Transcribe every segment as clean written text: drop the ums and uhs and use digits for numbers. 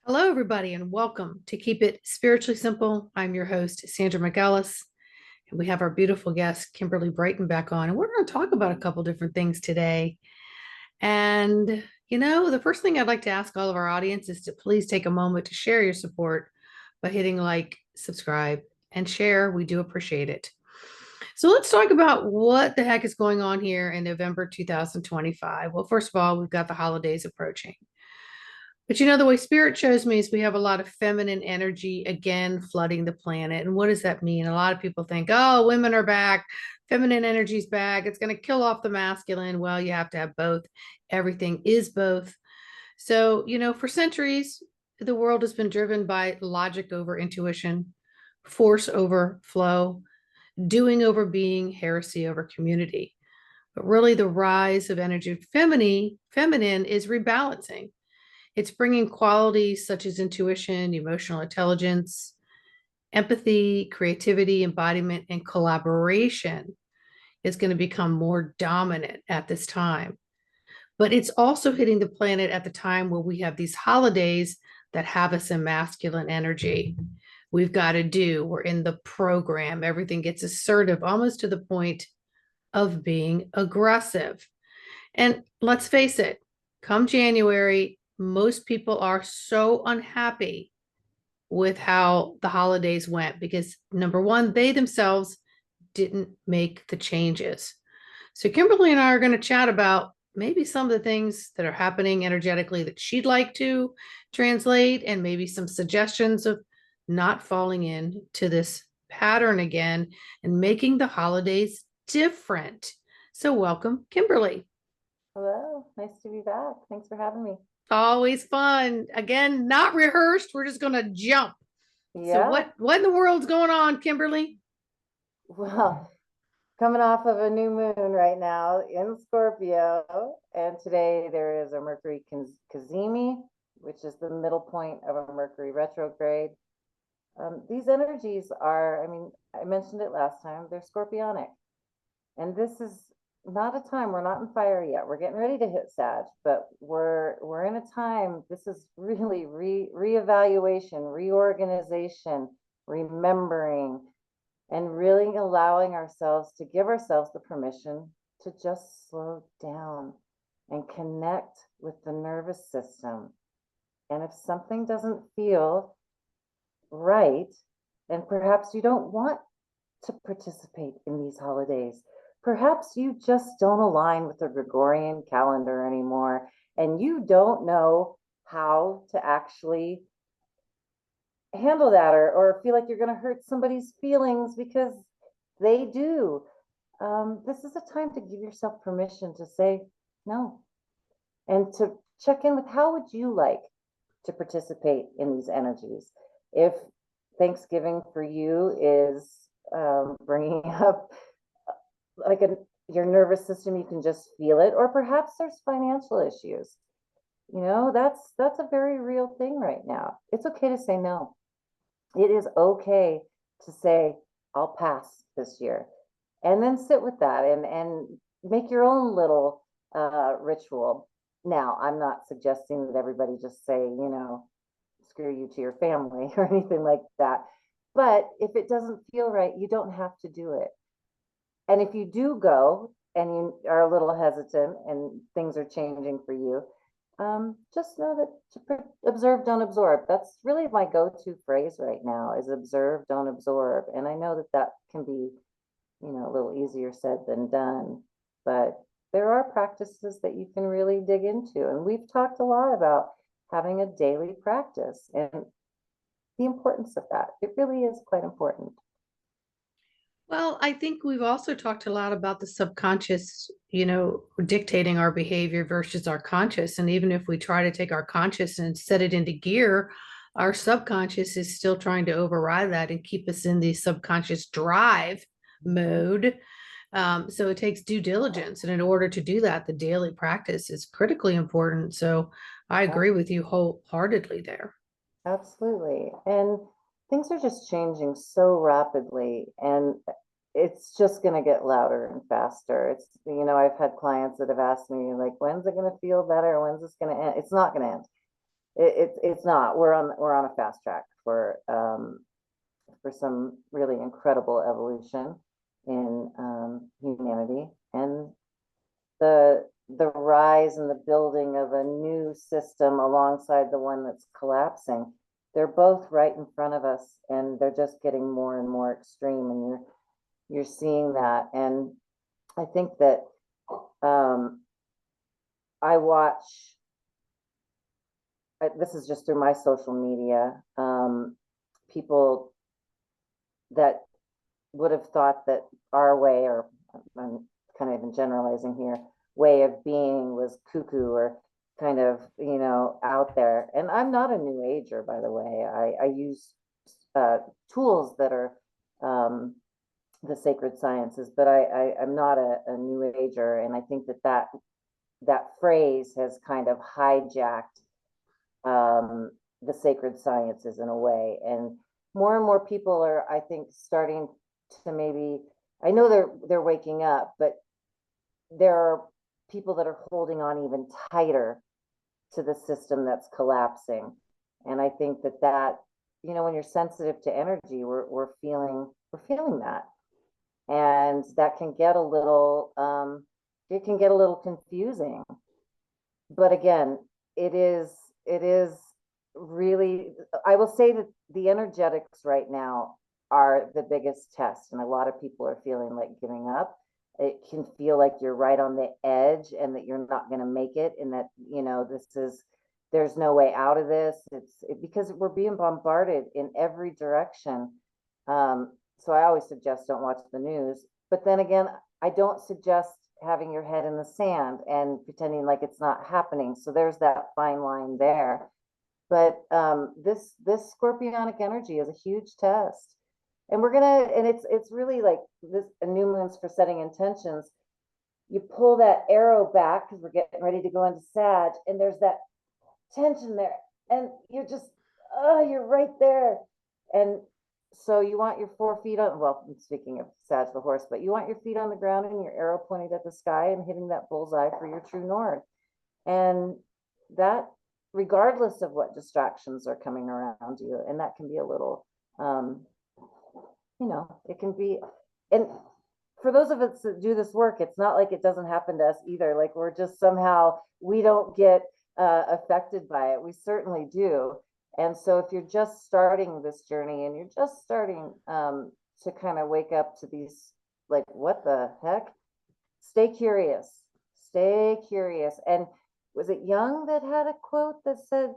Hello, everybody, and welcome to Keep It Spiritually Simple. I'm your host, Sandra McGellis, and we have our beautiful guest, Kimberly Brighton, back on. And we're going to talk about a couple different things today. And, the first thing I'd like to ask all of our audience is to please take a moment to share your support by hitting like, subscribe, and share. We do appreciate it. So let's talk about what the heck is going on here in November 2025. Well, first of all, we've got the holidays approaching. But the way spirit shows me is we have a lot of feminine energy again flooding the planet. And what does that mean? A lot of people think, oh, women are back, feminine energy's back, it's going to kill off the masculine. Well, you have to have both. Everything is both. So, for centuries, the world has been driven by logic over intuition, force over flow, doing over being, heresy over community. But really, the rise of energy feminine is rebalancing. It's bringing qualities such as intuition, emotional intelligence, empathy, creativity, embodiment, and collaboration is going to become more dominant at this time. But it's also hitting the planet at the time where we have these holidays that have us in masculine energy. We've got to do, we're in the program, everything gets assertive, almost to the point of being aggressive. And let's face it, come January, most people are so unhappy with how the holidays went because number one, they themselves didn't make the changes. So Kimberly and I are going to chat about maybe some of the things that are happening energetically that she'd like to translate and maybe some suggestions of not falling into this pattern again and making the holidays different. So welcome, Kimberly. Hello, nice to be back. Thanks for having me. Always fun. Again, not rehearsed. We're just going to jump. So Yeah, what in the world's going on, Kimberly? well, coming off of a new moon right now in Scorpio, and today there is a Mercury Cazimi, which is the middle point of a Mercury retrograde. These energies are, I mentioned it last time, they're scorpionic. And this is not a time, we're not in fire yet. We're getting ready to hit Sag, but we're in a time, this is really reevaluation, reorganization, remembering, and really allowing ourselves to give ourselves the permission to just slow down and connect with the nervous system. And if something doesn't feel right, and perhaps you don't want to participate in these holidays, perhaps you just don't align with the Gregorian calendar anymore, and you don't know how to actually handle that, or feel like you're going to hurt somebody's feelings because they do. This is a time to give yourself permission to say no and to check in with how would you like to participate in these energies. If Thanksgiving for you is bringing up like your nervous system, you can just feel it, or perhaps there's financial issues. That's a very real thing right now. It's okay to say no. It is okay to say, I'll pass this year. And then sit with that and make your own little ritual. Now, I'm not suggesting that everybody just say, screw you to your family or anything like that. But if it doesn't feel right, you don't have to do it. And if you do go and you are a little hesitant and things are changing for you, just know that to observe, don't absorb. That's really my go-to phrase right now is observe, don't absorb. And I know that that can be, a little easier said than done, but there are practices that you can really dig into. And we've talked a lot about having a daily practice and the importance of that. It really is quite important. Well, I think we've also talked a lot about the subconscious, dictating our behavior versus our conscious. And even if we try to take our conscious and set it into gear, our subconscious is still trying to override that and keep us in the subconscious drive mode. So it takes due diligence. And in order to do that, the daily practice is critically important. So I agree with you wholeheartedly there. Absolutely. And things are just changing so rapidly, and it's just going to get louder and faster. I've had clients that have asked me, like, when's it going to feel better? When's this going to end? It's not going to end. it's not. We're on a fast track for some really incredible evolution in humanity, and the rise and the building of a new system alongside the one that's collapsing. They're both right in front of us, and they're just getting more and more extreme, and you're seeing that. And I think that I watch, this is just through my social media, people that would have thought that our way, or I'm kind of even generalizing here, way of being was cuckoo or kind of, out there. And I'm not a new ager, by the way. I use tools that are the sacred sciences, but I'm not a new ager. And I think that phrase has kind of hijacked the sacred sciences in a way. And more people are, I think, starting to maybe, I know they're waking up, but there are people that are holding on even tighter to the system that's collapsing. And I think that when you're sensitive to energy, we're feeling that. And that can get a little confusing. But again, it is really, I will say that the energetics right now are the biggest test, and a lot of people are feeling like giving up. It can feel like you're right on the edge and that you're not going to make it, and that there's no way out of this. Because we're being bombarded in every direction. So I always suggest don't watch the news, but then again, I don't suggest having your head in the sand and pretending like it's not happening. So there's that fine line there. But this scorpionic energy is a huge test, and it's really like this, a new moon's for setting intentions. You pull that arrow back because we're getting ready to go into Sag, and there's that tension there, and you're right there. And so you want your 4 feet on, well, speaking of Sag the horse, but you want your feet on the ground and your arrow pointed at the sky and hitting that bullseye for your true north. And that, regardless of what distractions are coming around you, and that can be a little, it can be, and for those of us that do this work, it's not like it doesn't happen to us either. Like we're just somehow, we don't get affected by it. We certainly do. And so if you're just starting this journey and you're just starting to kind of wake up to these, like, what the heck? Stay curious. Stay curious. And was it Jung that had a quote that said,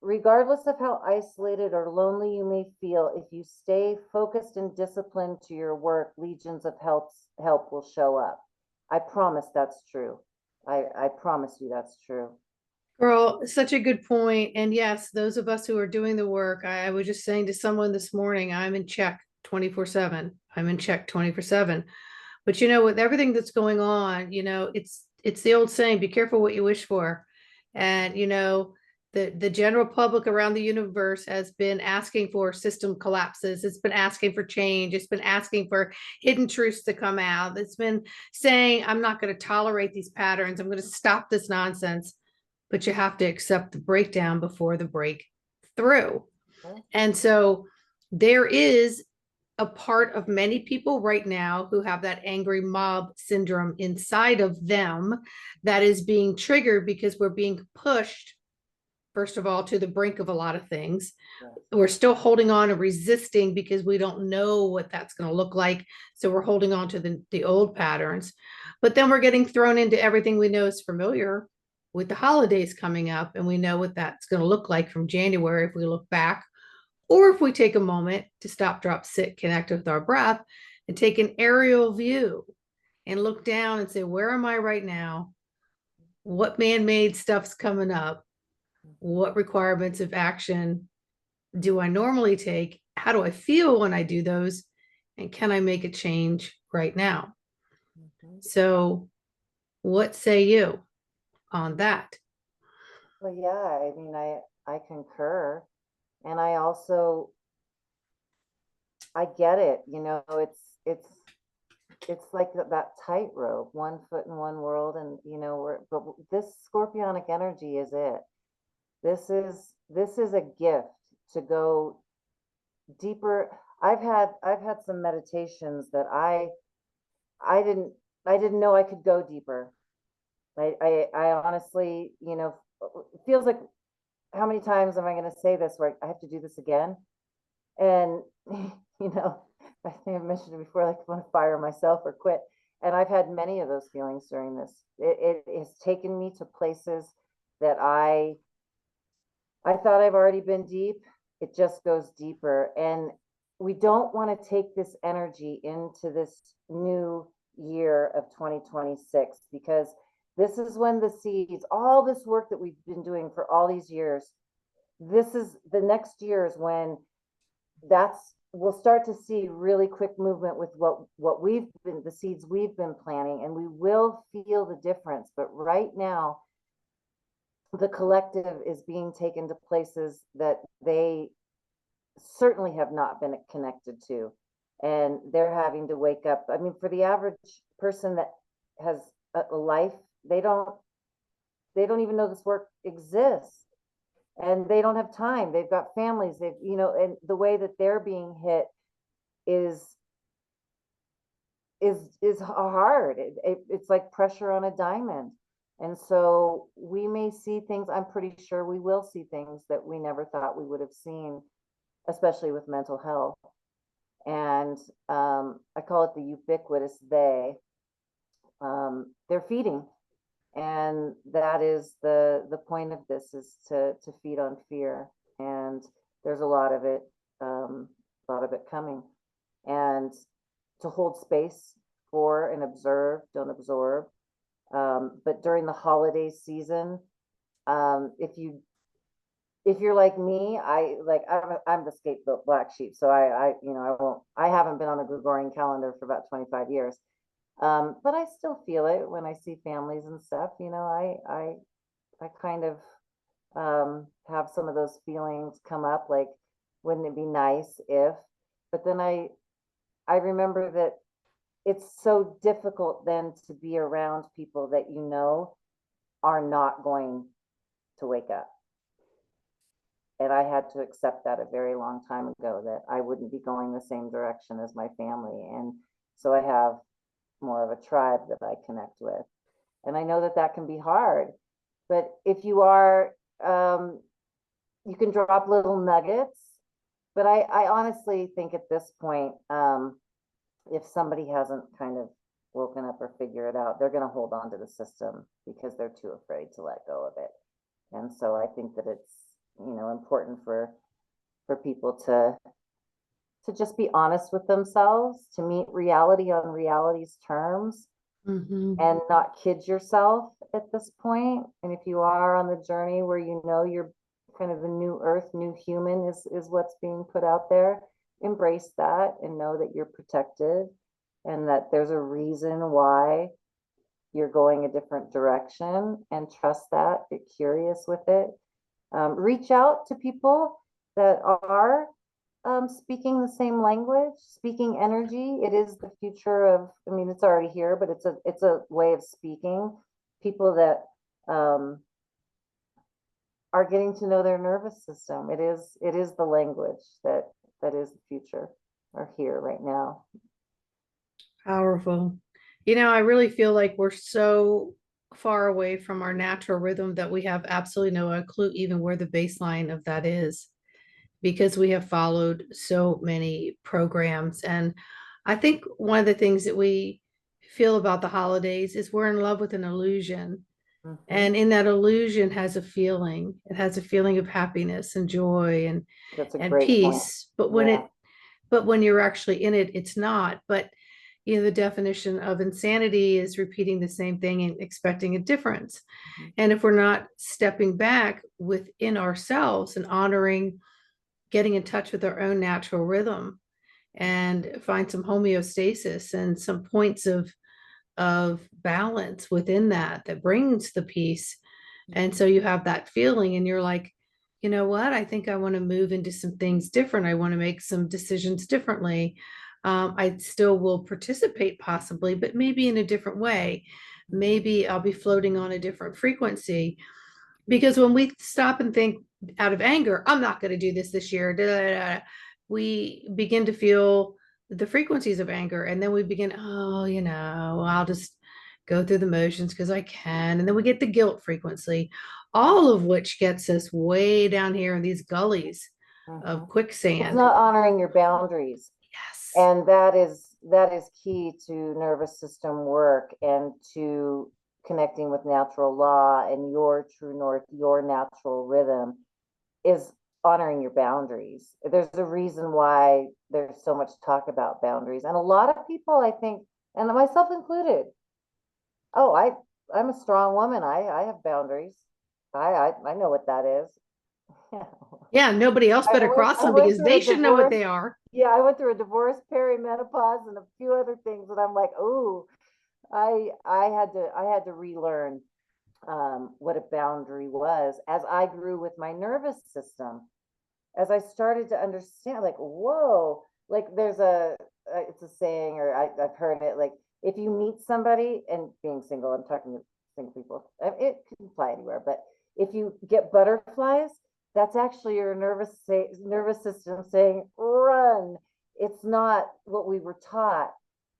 regardless of how isolated or lonely you may feel, if you stay focused and disciplined to your work, legions of help will show up. I promise that's true. I promise you that's true. Girl, such a good point. And yes, those of us who are doing the work, I was just saying to someone this morning, I'm in check 24/7. I'm in check 24/7. But with everything that's going on, it's the old saying, be careful what you wish for. And the general public around the universe has been asking for system collapses. It's been asking for change. It's been asking for hidden truths to come out. It's been saying, I'm not going to tolerate these patterns. I'm going to stop this nonsense. But you have to accept the breakdown before the breakthrough. And so there is a part of many people right now who have that angry mob syndrome inside of them that is being triggered because we're being pushed, first of all, to the brink of a lot of things. We're still holding on and resisting because we don't know what that's going to look like. So we're holding on to the old patterns. But then we're getting thrown into everything we know is familiar with the holidays coming up. And we know what that's going to look like from January if we look back, or if we take a moment to stop, drop, sit, connect with our breath and take an aerial view and look down and say, where am I right now? What man-made stuff's coming up? What requirements of action do I normally take? How do I feel when I do those? And can I make a change right now? So what say you on that? Well, yeah, I mean, I concur. And I also, I get it, it's like that tightrope, 1 foot in one world, and but this scorpionic energy is it. this is a gift to go deeper. I've had some meditations that I didn't I didn't know I could go deeper. I honestly, it feels like, how many times am I going to say this where I have to do this again? And I think I've mentioned it before, like I want to fire myself or quit. And I've had many of those feelings during this. It has taken me to places that I thought I've already been deep. It just goes deeper. And we don't want to take this energy into this new year of 2026, because this is when the seeds, all this work that we've been doing for all these years, this is the next year is when we'll start to see really quick movement with what we've been, the seeds we've been planting, and we will feel the difference. But right now, the collective is being taken to places that they certainly have not been connected to, and they're having to wake up. I mean, for the average person that has a life, they don't even know this work exists, and they don't have time. They've got families, and the way that they're being hit is hard. It's like pressure on a diamond. And so we may see things, I'm pretty sure we will see things that we never thought we would have seen, especially with mental health. And I call it the ubiquitous they. They're feeding. And that is the point of this, is to feed on fear. And there's a lot of it coming. And to hold space for and observe, don't absorb. But during the holiday season, if you're like me, I'm the scapegoat black sheep. So I haven't been on the Gregorian calendar for about 25 years. But I still feel it when I see families and stuff. I kind of have some of those feelings come up, like, wouldn't it be nice if? But then I remember that it's so difficult then to be around people that are not going to wake up. And I had to accept that a very long time ago, that I wouldn't be going the same direction as my family. And so I have more of a tribe that I connect with. And I know that that can be hard, but if you are, you can drop little nuggets. But I honestly think at this point, if somebody hasn't kind of woken up or figure it out, they're going to hold on to the system because they're too afraid to let go of it. And so I think that it's, important for people to just be honest with themselves, to meet reality on reality's terms, and not kid yourself at this point. And if you are on the journey where you're kind of the new earth, new human is what's being put out there, embrace that and know that you're protected, and that there's a reason why you're going a different direction, and trust that, get curious with it. Reach out to people that are speaking the same language, speaking energy. It is the future of, it's already here, but it's a way of speaking. People that are getting to know their nervous system. It is the language that is the future, or here right now. Powerful. I really feel like we're so far away from our natural rhythm that we have absolutely no clue even where the baseline of that is, because we have followed so many programs. And I think one of the things that we feel about the holidays is we're in love with an illusion. And in that illusion has a feeling. It has a feeling of happiness and joy and peace. But when you're actually in it, it's not. But the definition of insanity is repeating the same thing and expecting a difference. And if we're not stepping back within ourselves and honoring, getting in touch with our own natural rhythm, and find some homeostasis and some points of balance within that brings the peace. And so you have that feeling and you're like, you know what, I think I want to move into some things different. I want to make some decisions differently. I still will participate possibly, but maybe in a different way. Maybe I'll be floating on a different frequency. Because when we stop and think out of anger, I'm not going to do this year, da, da, da, we begin to feel the frequencies of anger. And then we begin, oh, I'll just go through the motions because I can. And then we get the guilt frequency, all of which gets us way down here in these gullies of It's quicksand. not honoring your boundaries. Yes. And that is key to nervous system work and to connecting with natural law and your true north, your natural rhythm is honoring your boundaries. There's a reason why there's so much talk about boundaries. And a lot of people, I think, and myself included, oh, I'm a strong woman. I have boundaries. I know what that is. Yeah. Nobody else better cross I them went because through they a should know what divorce. they are. Yeah, I went through a divorce, perimenopause, and a few other things, and I'm like, oh, I had to relearn what a boundary was as I grew with my nervous system. As I started to understand, like, whoa, like there's it's a saying, or I've heard it, like if you meet somebody, and being single, I'm talking to single people, it can apply anywhere, but if you get butterflies, that's actually your nervous system saying, run. It's not what we were taught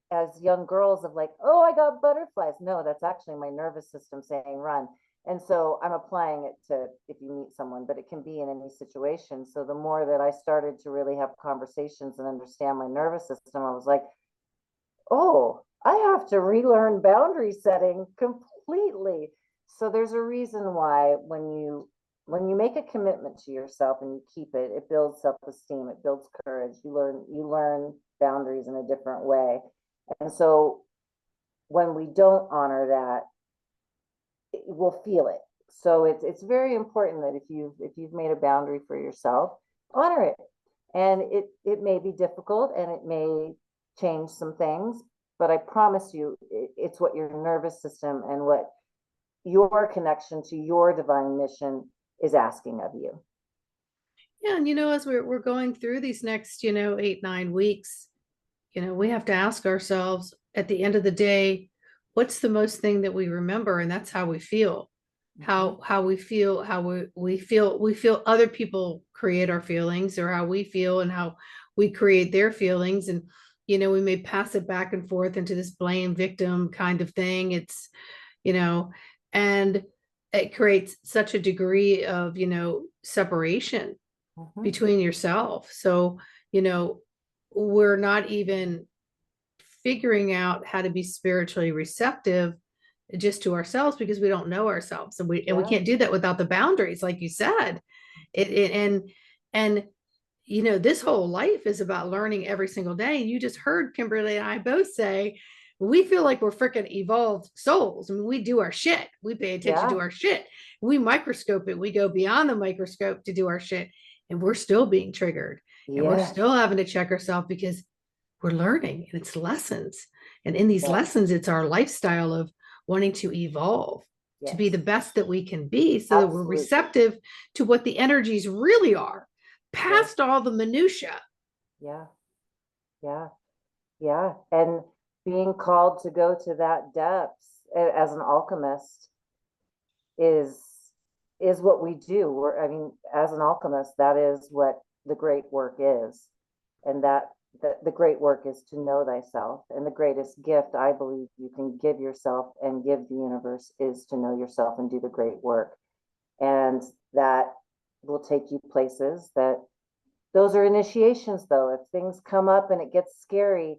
as young girls of like, oh, I got butterflies. No, that's actually my nervous system saying run. And so I'm applying it to if you meet someone, but it can be in any situation. So the more that I started to really have conversations and understand my nervous system, I was like, oh, I have to relearn boundary setting completely. So there's a reason why when you make a commitment to yourself and you keep it, it builds self-esteem, it builds courage. You learn boundaries in a different way. And so when we don't honor that, we'll feel it. So it's very important that if you've made a boundary for yourself, honor it. And it may be difficult and it may change some things, but I promise you, it's what your nervous system and what your connection to your divine mission is asking of you. Yeah. And as we're going through these next, 8, 9 weeks, we have to ask ourselves at the end of the day, what's the most thing that we remember? And that's how we feel. How we feel, how we feel other people create our feelings, or how we feel and how we create their feelings. And we may pass it back and forth into this blame victim kind of thing. It's you know and it creates such a degree of separation Mm-hmm. between yourself. So you know we're not even figuring out how to be spiritually receptive just to ourselves, because we don't know ourselves, and we Yeah. can't do that without the boundaries, like you said. And this whole life is about learning every single day. And you just heard Kimberly and I both say we feel like we're freaking evolved souls. I mean, we do our shit, we pay attention to Yeah. our shit, we microscope it, we go beyond the microscope to do our shit, and we're still being triggered, and we're Yes. still having to check ourselves because we're learning, and it's lessons. And in these Yes. lessons, it's our lifestyle of wanting to evolve to be Yes. the best that we can be, so that we're Absolutely. receptive to what the energies really are, Yes. past all the minutia. Yeah. Yeah. Yeah. And being called to go to that depths as an alchemist is is what we do. I mean, as an alchemist, that is what the great work is. And that the great work is to know thyself. And the greatest gift I believe you can give yourself and give the universe is to know yourself and do the great work. And that will take you places that those are initiations though. If things come up and it gets scary,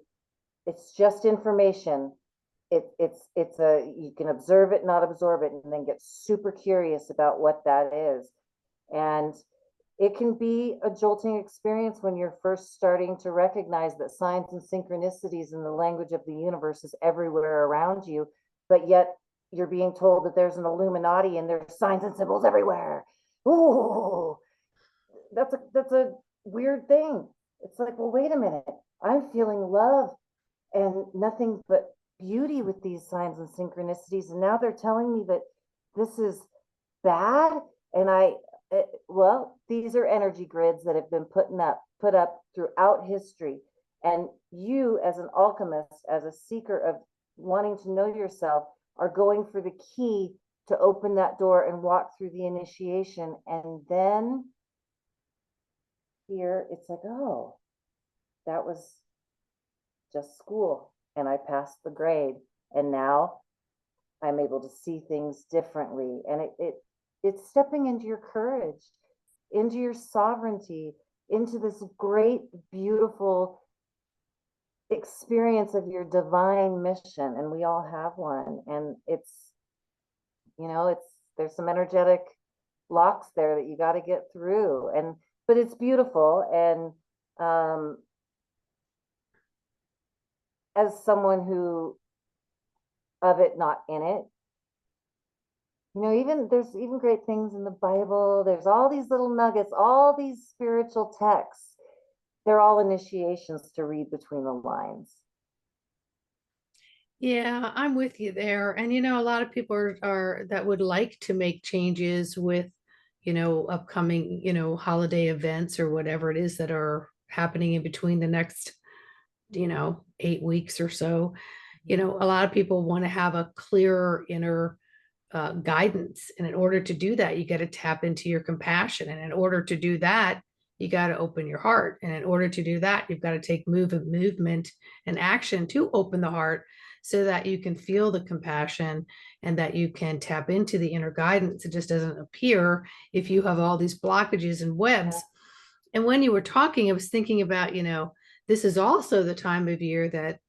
it's just information. It's a you can observe it, not absorb it, and then get super curious about what that is. And it can be a jolting experience when you're first starting to recognize that signs and synchronicities in the language of the universe is everywhere around you, but yet you're being told that there's an Illuminati and there's signs and symbols everywhere. Ooh, that's a weird thing. It's like, well, wait a minute. I'm feeling love and nothing but beauty with these signs and synchronicities, and now they're telling me that this is bad. And well, these are energy grids that have been put up throughout history, and you as an alchemist, as a seeker of wanting to know yourself, are going for the key to open that door and walk through the initiation. And then here it's like, oh, that was just school. And I passed the grade. And now I'm able to see things differently. And it's stepping into your courage, into your sovereignty, into this great, beautiful experience of your divine mission. And we all have one. And it's, there's some energetic blocks there that you got to get through. But it's beautiful. And as someone who of it, not in it, there's even great things in the Bible. There's all these little nuggets, all these spiritual texts. They're all initiations to read between the lines. Yeah, I'm with you there. And a lot of people are that would like to make changes with, upcoming, holiday events or whatever it is that are happening in between the next, 8 weeks or so. A lot of people want to have a clearer inner guidance. And in order to do that, you got to tap into your compassion. And in order to do that, you got to open your heart. And in order to do that, you've got to take movement and action to open the heart so that you can feel the compassion and that you can tap into the inner guidance. It just doesn't appear if you have all these blockages and webs. Yeah. And when you were talking, I was thinking about, this is also the time of year that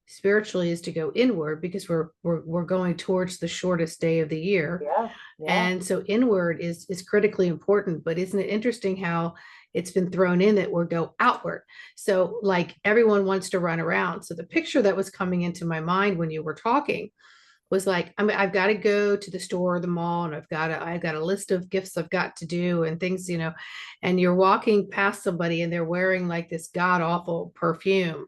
spiritually is to go inward because we're going towards the shortest day of the year. Yeah. And so inward is critically important. But isn't it interesting how it's been thrown in that we're go outward? So like everyone wants to run around. So the picture that was coming into my mind when you were talking was like, I've got to go to the store or the mall, and I've got a list of gifts I've got to do and things, and you're walking past somebody and they're wearing like this god awful perfume,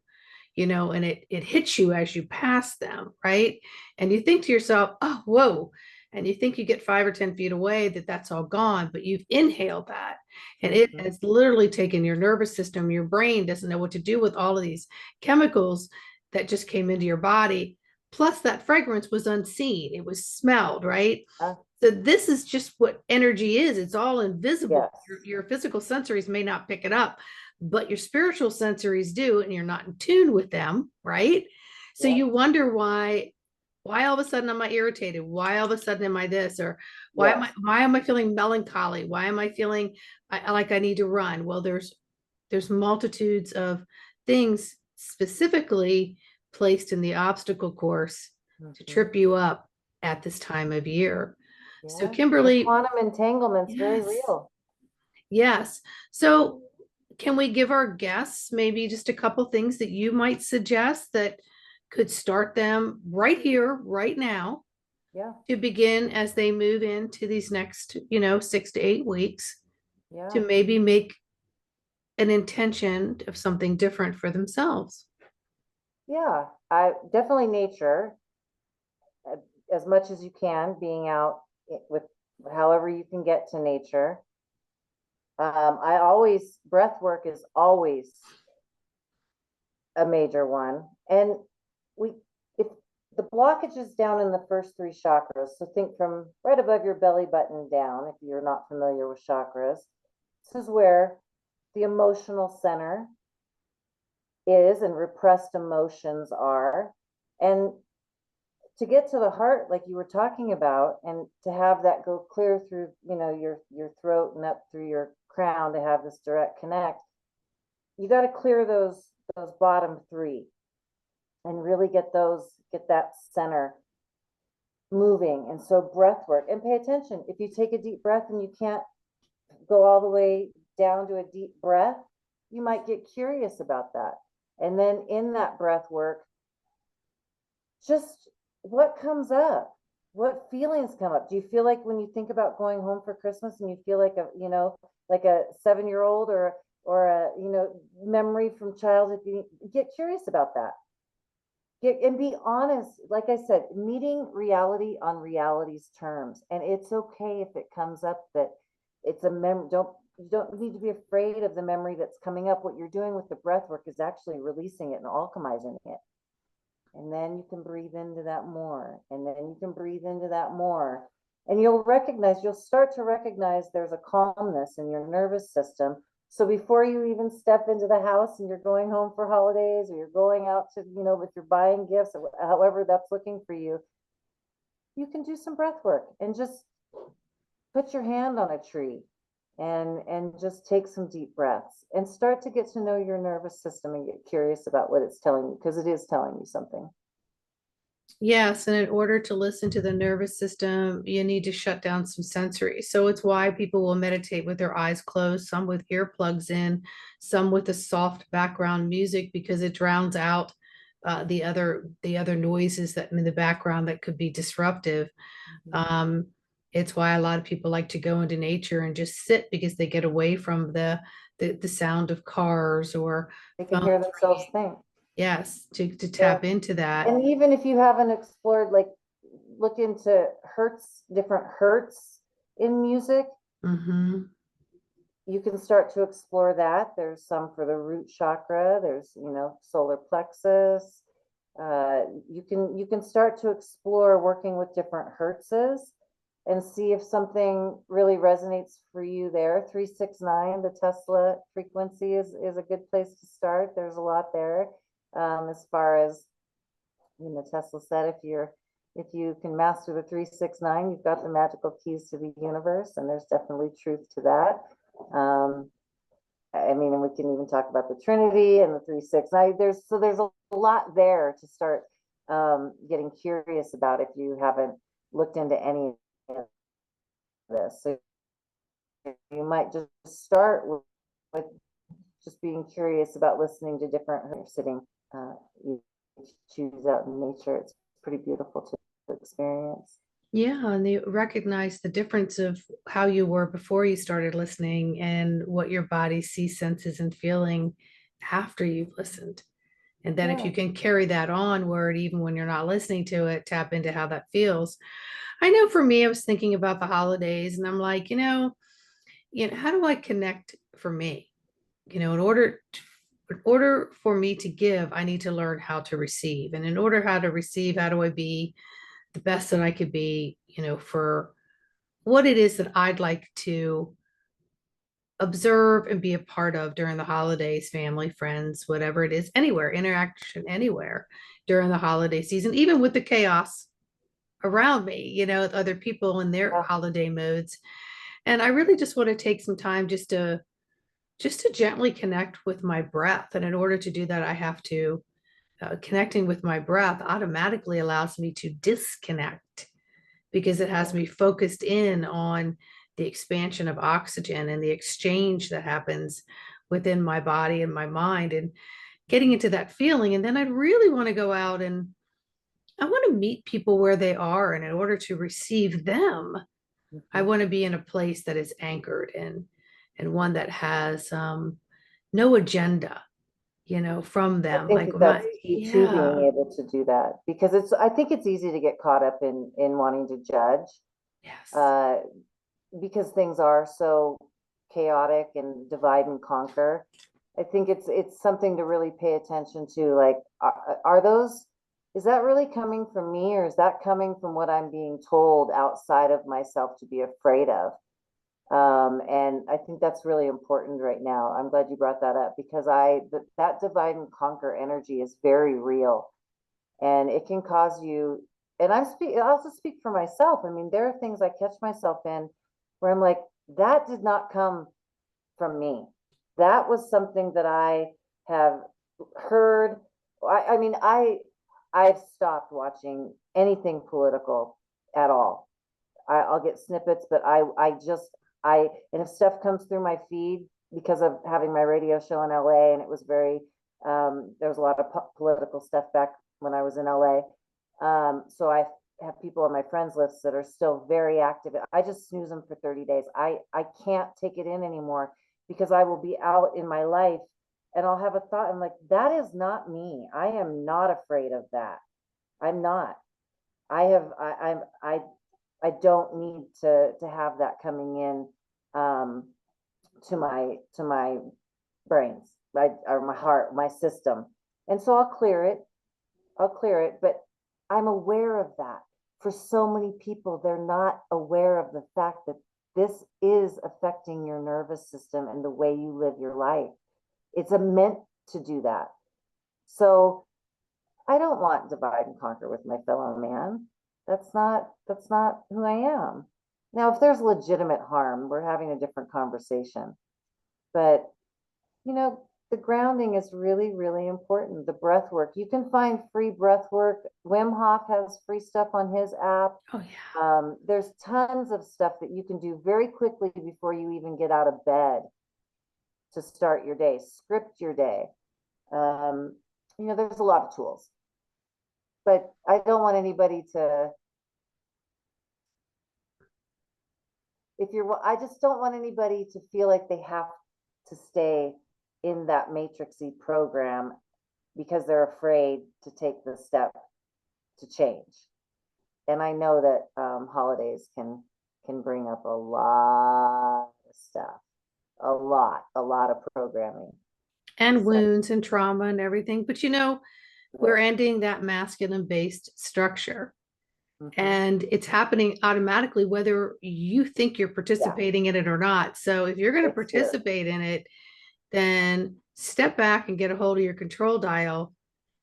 and it hits you as you pass them, right? And you think to yourself, oh, whoa. And you think you get 5 or 10 feet away that's all gone, but you've inhaled that. And it has literally taken your nervous system, your brain doesn't know what to do with all of these chemicals that just came into your body. Plus that fragrance was unseen. It was smelled, right? So this is just what energy is. It's all invisible. Yes. Your physical sensories may not pick it up, but your spiritual sensories do, and you're not in tune with them, right? So you wonder why all of a sudden am I irritated? Why all of a sudden am I this? Or why am I feeling melancholy? Why am I feeling like I need to run? Well, there's multitudes of things specifically placed in the obstacle course to trip you up at this time of year. Yeah. So Kimberly, the quantum entanglement's very real. Yes. So can we give our guests maybe just a couple things that you might suggest that could start them right here, right now, to begin as they move into these next, 6 to 8 weeks, to maybe make an intention of something different for themselves? Yeah, I definitely nature as much as you can, being out with however you can get to nature. Breath work is always a major one. And if the blockage is down in the first 3 chakras, so think from right above your belly button down, if you're not familiar with chakras, this is where the emotional center is and repressed emotions are. And to get to the heart, like you were talking about, and to have that go clear through, your throat and up through your crown to have this direct connect, you got to clear those bottom 3 and really get that center moving. And so breath work, and pay attention. If you take a deep breath and you can't go all the way down to a deep breath, you might get curious about that. And then in that breath work, just what comes up? What feelings come up? Do you feel like when you think about going home for Christmas and you feel like a 7-year-old or a memory from childhood? Get curious about that. And be honest. Like I said, meeting reality on reality's terms, and it's okay if it comes up that it's a memory. You don't need to be afraid of the memory that's coming up. What you're doing with the breath work is actually releasing it and alchemizing it. And then you can breathe into that more. And then you can breathe into that more. And you'll start to recognize there's a calmness in your nervous system. So before you even step into the house and you're going home for holidays, or you're going out to, if you're buying gifts, or however that's looking for you, you can do some breath work and just put your hand on a tree and just take some deep breaths and start to get to know your nervous system and get curious about what it's telling you, because it is telling you something. Yes, and in order to listen to the nervous system, you need to shut down some sensory. So it's why people will meditate with their eyes closed, some with earplugs in, some with a soft background music, because it drowns out the other noises that in the background that could be disruptive. Um, it's why a lot of people like to go into nature and just sit, because they get away from the sound of cars or They can hear phones themselves ringing. think. Yes, to Yeah. tap into that. And even if you haven't explored, like, look into hertz, different hertz in music, Hmm. you can start to explore that. There's some for the root chakra, there's, solar plexus. You can start to explore working with different hertzes and see if something really resonates for you there. 369, the Tesla frequency, is a good place to start. There's a lot there. As far as, Tesla said, if you can master the 369, you've got the magical keys to the universe, and there's definitely truth to that. I mean, and we can even talk about the Trinity and the 369. There's a lot there to start getting curious about if you haven't looked into any of this. So you might just start with just being curious about listening to different. You're sitting, you choose out in nature. It's pretty beautiful to experience. Yeah, and you recognize the difference of how you were before you started listening and what your body sees, senses, and feeling after you've listened. And then if Yeah. you can carry that onward, even when you're not listening to it, tap into how that feels. I know for me, I was thinking about the holidays and I'm like, how do I connect for me? In order for me to give, I need to learn how to receive. And in order how to receive, how do I be the best that I could be, for what it is that I'd like to observe and be a part of during the holidays, family, friends, whatever it is, anywhere, interaction anywhere during the holiday season, even with the chaos around me, with other people in their Yeah. holiday modes. And I really just want to take some time just to gently connect with my breath. And in order to do that, I have to connecting with my breath automatically allows me to disconnect, because it has me focused in on the expansion of oxygen and the exchange that happens within my body and my mind, and getting into that feeling. And then I'd really want to go out and I want to meet people where they are. And in order to receive them, I Mhm. want to be in a place that is anchored and one that has no agenda, from I them. think Like that that's my, key to yeah, being able to do that, because I think it's easy to get caught up in wanting to judge, yes. uh, because things are so chaotic and divide and conquer. I think it's something to really pay attention to. Like, are those, is that really coming from me, or is that coming from what I'm being told outside of myself to be afraid of? And I think that's really important right now. I'm glad you brought that up, because that divide and conquer energy is very real, and it can cause you. And I also speak for myself. I mean, there are things I catch myself in where I'm like, that did not come from me. That was something that I have heard. I mean, I've stopped watching anything political at all. I'll get snippets, but and if stuff comes through my feed, because of having my radio show in LA, and it was very, there was a lot of political stuff back when I was in LA. So I have people on my friends list that are still very active. I just snooze them for 30 days. I can't take it in anymore, because I will be out in my life and I'll have a thought. I'm like, that is not me. I am not afraid of that. I'm not. I have I don't need to have that coming in, um, to my brains, or my heart, my system. And so I'll clear it. But I'm aware of that. for so many people, they're not aware of the fact that this is affecting your nervous system and the way you live your life. It's a meant to do that. So I don't want divide and conquer with my fellow man. That's not who I am. Now, if there's legitimate harm, we're having a different conversation. But the grounding is really, really important. The breath work. You can find free breath work. Wim Hof has free stuff on his app. Oh, yeah. There's tons of stuff that you can do very quickly before you even get out of bed to start your day, script your day. There's a lot of tools. But I don't want anybody to, I just don't want anybody to feel like they have to stay in that matrixy program because they're afraid to take the step to change. And I know that holidays can bring up a lot of stuff, a lot of programming. And wounds and trauma and everything. But we're ending that masculine based structure. Mm-hmm. And it's happening automatically, whether you think you're participating in it or not. So if you're going to participate in it, then step back and get a hold of your control dial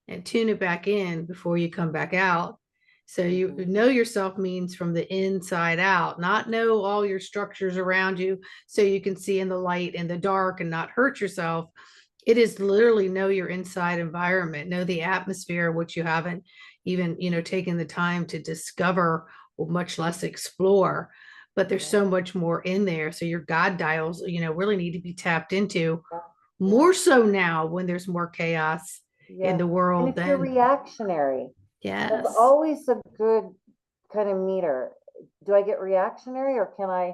and tune it back in before you come back out. So you know yourself means from the inside out, not know all your structures around you so you can see in the light and the dark and not hurt yourself. It is literally know your inside environment, know the atmosphere, which you haven't even, taken the time to discover or much less explore. But there's so much more in there. So your God dials, really need to be tapped into more so now when there's more chaos in the world. And if you're reactionary, that's yes, always a good kind of meter. Do I get reactionary or can I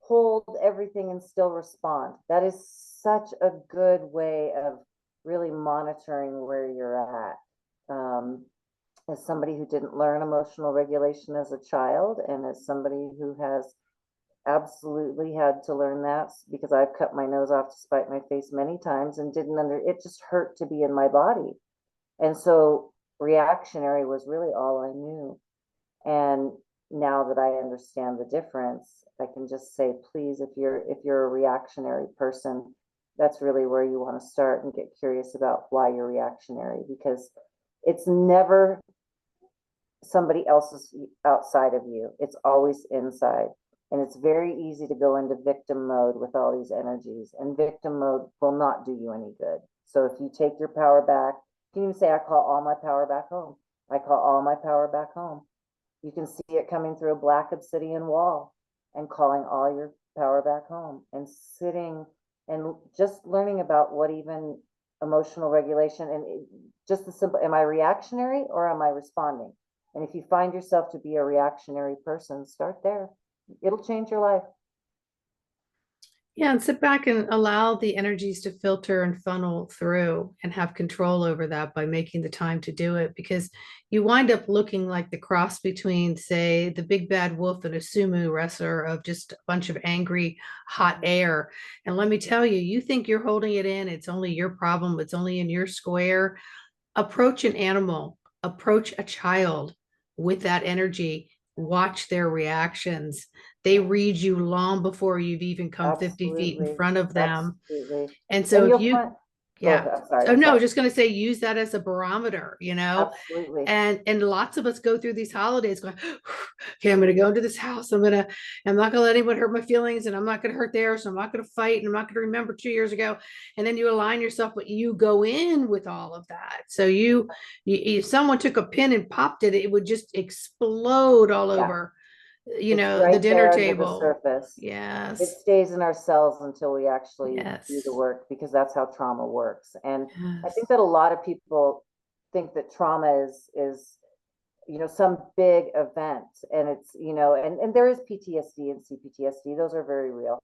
hold everything and still respond? That is such a good way of really monitoring where you're at. As somebody who didn't learn emotional regulation as a child, and as somebody who has absolutely had to learn that because I've cut my nose off to spite my face many times and it just hurt to be in my body. And so reactionary was really all I knew. And now that I understand the difference, I can just say, please, if you're a reactionary person, that's really where you want to start and get curious about why you're reactionary, because it's never somebody else's outside of you. It's always inside. And it's very easy to go into victim mode with all these energies, and victim mode will not do you any good. So if you take your power back, you can even say, I call all my power back home. I call all my power back home. You can see it coming through a black obsidian wall and calling all your power back home and sitting and just learning about what even emotional regulation and just the simple, am I reactionary or am I responding? And if you find yourself to be a reactionary person, start there. It'll change your life. Yeah, and sit back and allow the energies to filter and funnel through and have control over that by making the time to do it, because you wind up looking like the cross between, say, the big bad wolf and a sumo wrestler of just a bunch of angry, hot air. And let me tell you, you think you're holding it in, it's only your problem, it's only in your square. Approach an animal, approach a child with that energy, watch their reactions. They read you long before you've even come 50 feet in front of them. Absolutely. And so if you, I'm sorry. Oh no, I was just going to say, use that as a barometer, Absolutely. And lots of us go through these holidays going, okay, I'm going to go into this house. I'm not going to let anyone hurt my feelings, and I'm not going to hurt theirs. So I'm not going to fight, and I'm not going to remember 2 years ago. And then you align yourself, but you go in with all of that. So you if someone took a pin and popped it, it would just explode all over, right the dinner there table. Under the surface. Yes. It stays in our cells until we actually Yes. do the work, because that's how trauma works. And Yes. I think that a lot of people think that trauma is some big event, and it's and there is PTSD and CPTSD, those are very real,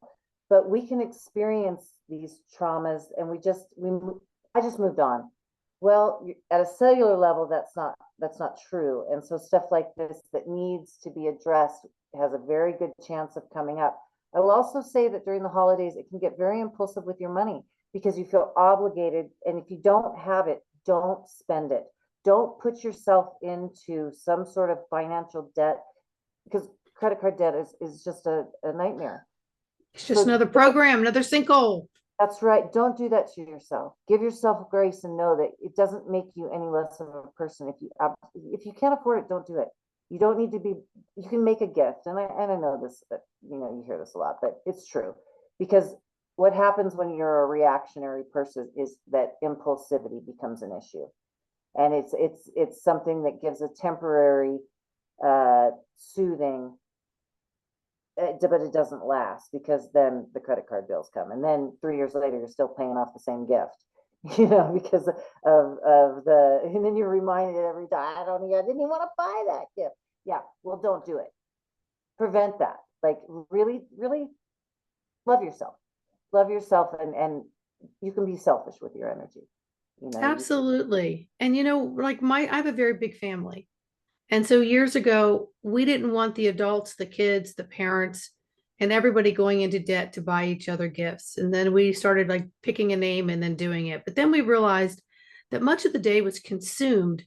but we can experience these traumas and I just moved on. Well, at a cellular level, that's not true. And so stuff like this that needs to be addressed has a very good chance of coming up. I will also say that during the holidays, it can get very impulsive with your money because you feel obligated. And if you don't have it, don't spend it. don't put yourself into some sort of financial debt, because credit card debt is just a nightmare. It's just another program, another sinkhole. That's right. Don't do that to yourself. Give yourself grace and know that it doesn't make you any less of a person. If you can't afford it, don't do it. You don't need to be. You can make a gift, and I know this. You hear this a lot, but it's true, because what happens when you're a reactionary person is that impulsivity becomes an issue, and it's something that gives a temporary soothing, but it doesn't last, because then the credit card bills come, and then 3 years later you're still paying off the same gift, because of the, and then you're reminded every time, I didn't even want to buy that gift. Yeah, well, don't do it. Prevent that. Like, really, really love yourself. Love yourself, and you can be selfish with your energy. Absolutely. And like I have a very big family. And so years ago, we didn't want the adults, the kids, the parents, and everybody going into debt to buy each other gifts. And then we started like picking a name and then doing it. But then we realized that much of the day was consumed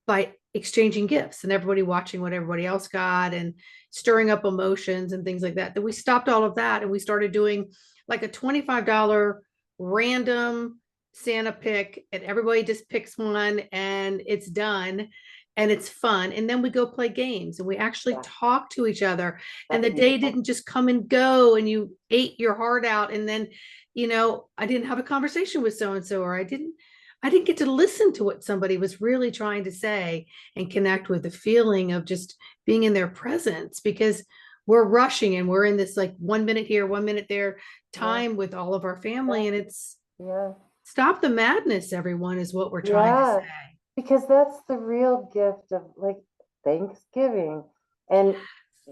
by exchanging gifts and everybody watching what everybody else got and stirring up emotions and things like that. That we stopped all of that and we started doing like a $25 random Santa pick, and everybody just picks one and it's done and it's fun. And then we go play games and we actually talk to each other. And the day didn't just come and go and you ate your heart out. And then, I didn't have a conversation with so-and-so, or I didn't get to listen to what somebody was really trying to say and connect with the feeling of just being in their presence, because we're rushing and we're in this like 1 minute here, 1 minute there time with all of our family. And it's stop the madness, everyone, is what we're trying to say. Because that's the real gift of like Thanksgiving. And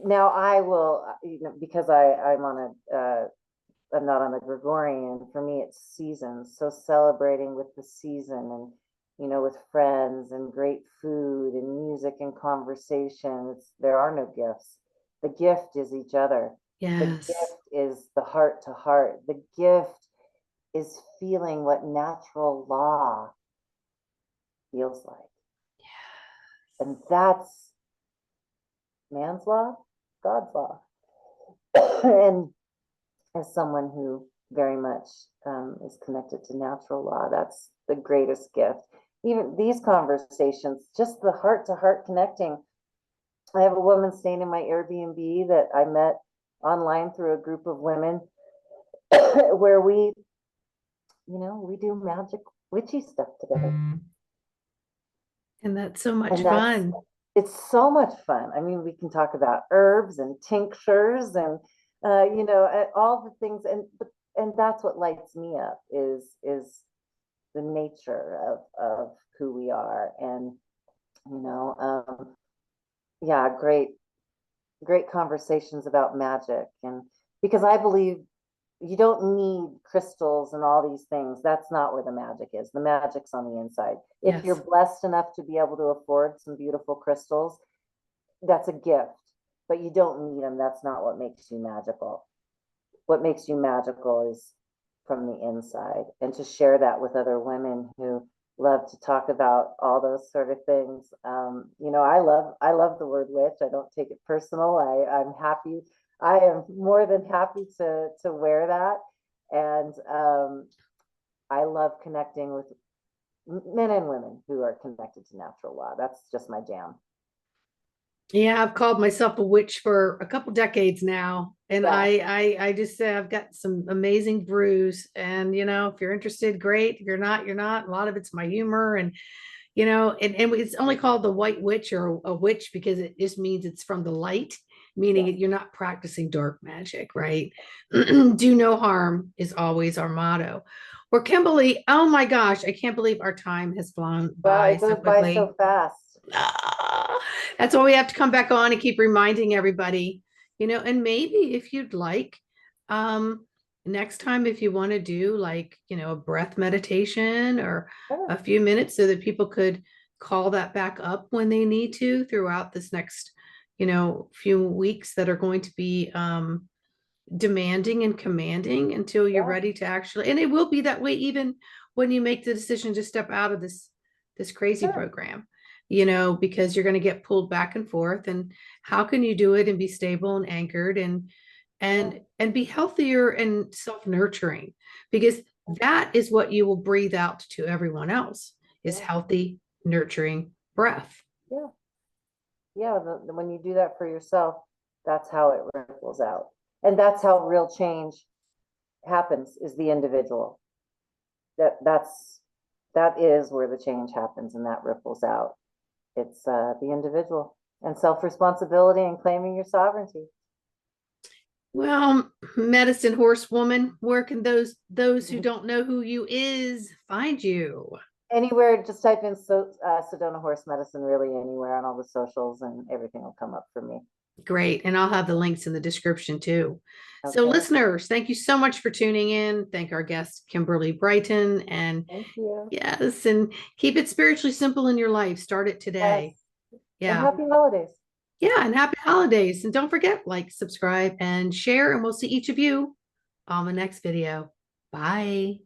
now I will, because I'm not on the Gregorian. For me, it's seasons. So celebrating with the season, and with friends and great food and music and conversation. There are no gifts. The gift is each other. Yes. The gift is the heart to heart. The gift is feeling what natural law feels like. Yes. And that's man's law, God's law. And as someone who very much is connected to natural law, that's the greatest gift. Even these conversations, just the heart to heart connecting. I have a woman staying in my Airbnb that I met online through a group of women where we do magic witchy stuff together. And that's so much fun. It's so much fun. I mean, we can talk about herbs and tinctures and all the things, and that's what lights me up is the nature of who we are. And great conversations about magic. And because I believe you don't need crystals and all these things. That's not where the magic is. The magic's on the inside. If you're blessed enough to be able to afford some beautiful crystals, that's a gift, but you don't need them. That's not what makes you magical. What makes you magical is from the inside, and to share that with other women who love to talk about all those sort of things. I love the word witch. I don't take it personal. I'm happy. I am more than happy to wear that. And I love connecting with men and women who are connected to natural law. That's just my jam. Yeah, I've called myself a witch for a couple decades now. And I just say I've got some amazing brews. And, if you're interested, great. If you're not, you're not. A lot of it's my humor. And, and it's only called the white witch or a witch because it just means it's from the light, meaning you're not practicing dark magic, right? Do no harm is always our motto. Or Kimberly, oh my gosh, I can't believe our time has flown by so quickly. By so fast. That's why we have to come back on and keep reminding everybody, and maybe if you'd like, next time, if you want to do like, a breath meditation or a few minutes so that people could call that back up when they need to throughout this next, few weeks that are going to be demanding and commanding until you're ready to actually, and it will be that way even when you make the decision to step out of this this crazy Sure. program, because you're going to get pulled back and forth. And how can you do it and be stable and anchored and Yeah. and be healthier and self-nurturing? Because that is what you will breathe out to everyone else, is Yeah. healthy, nurturing breath. Yeah. Yeah. When you do that for yourself, that's how it ripples out. And that's how real change happens, is the individual. That is where the change happens, and that ripples out. It's the individual and self-responsibility and claiming your sovereignty. Well, medicine horsewoman, where can those who don't know who you is find you? Anywhere, just type in Sedona Horse Medicine, really anywhere on all the socials, and everything will come up for me. Great. And I'll have the links in the description too. So, Okay. listeners, thank you so much for tuning in. Thank our guest, Kimberly Brighton. And Thank you. yes, and keep it spiritually simple in your life. Start it Yes. today. And Yeah. happy holidays. Yeah. And happy holidays. And don't forget, like, subscribe, and share. And we'll see each of you on the next video. Bye.